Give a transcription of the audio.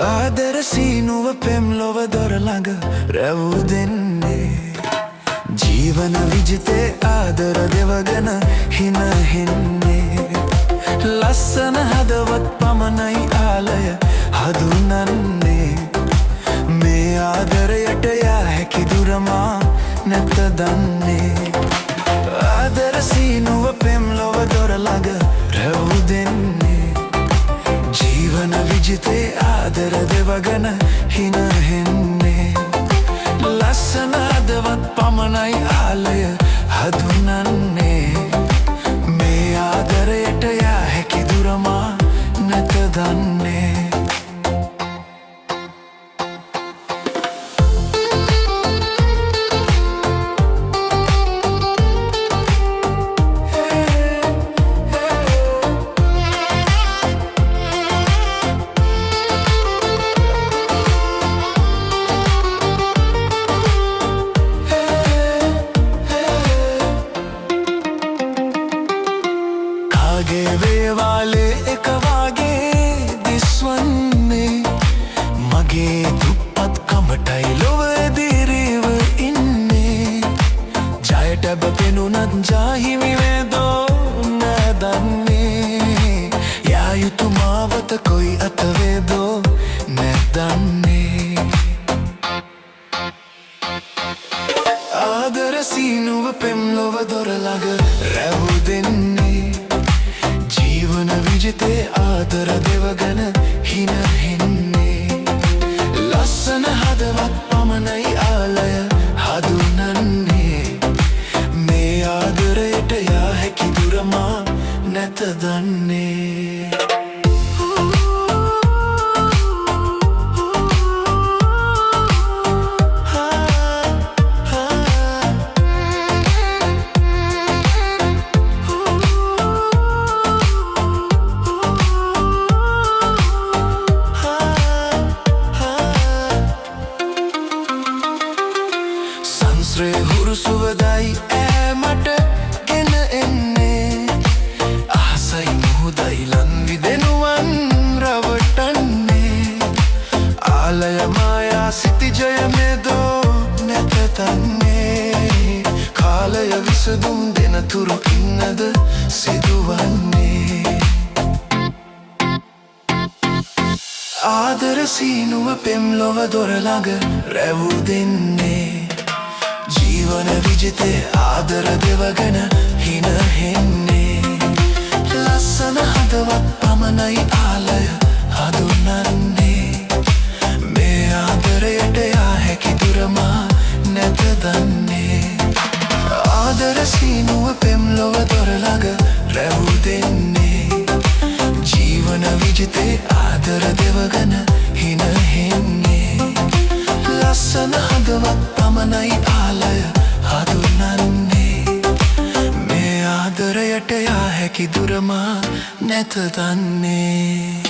ආදර සීනුව පෙම් ලොව දොර ළඟ රැව් දෙන්නේ ජීවන විජිතේ ආදර දෙවගෙන හින හෙන්නේ ලස්සන හදවත් පමණයි ආලය හඳුනන්නේ මේ ආදරයට යා හැකි දුරමා නැත දන්නේ ආදර සීනුව පෙම් ලොව දොර ළඟ රැව් දෙන්නේ ජීවන විජිතේ ආදර දෙවගෙන හින හෙන්නේ ලස්සන හදවත් පමණයි ආලය හඳුනන්නේ මේ ආදරයට යා හැකි දුරමා නැත දන්නේ වේවාලේ එක වාගේ දිස්වන්නේ මගේ දුප්පත් කමටයි ලොව දිරිව ඉන්නේ ජයට බපෙනුනත් ජාහිමි වේදෝ නැදන්නේ යා යුතු මාවත කොයි අතවේදෝ නැදන්නේ ආදර සීනුව පෙම් ලොව දොර ළඟ රැව් දෙන්නේ ජීවන විජිතේ ආදර දෙවගෙන හින හෙන්නේ ලස්සන හදවත් පමණයි ආලය හඳුනන්නේ මේ ආදරයට යා හැකි දුරමා නැත දන්නේ හුරු සුවදයි ඈමට ගෙන එන්නේ අහසයි මුහුදයි ලන් විදෙනුවන් රවටන්නේ ආලය මායා සිතිජය මෙදෝ නැත තන්නේ කාලය විසඳුම් දෙන තුරු ඉන්නද සිදුවන්නේ ආදර සීනුව පෙම් ලොව දොර ළඟ රැව් දෙන්නේ ජීවන විජිතේ ආදර දෙවගෙන හින හෙන්නේ ලස්සන හදවත් පමණයි ආලය හඳුනන්නේ මේ ආදරයට යා හැකි දුරමා නැත දන්නේ ආදර සීනුව පෙම් ලොව දොර ළඟ රැව් දෙන්නේ ජීවන විජිතේ ආදර දෙවගෙන හින හෙන්නේ ලස්සන හදවත් පමණයි ආලය හඳුනන්නේ මේ ආදරයට යා හැකි දුරමා නැත දන්නේ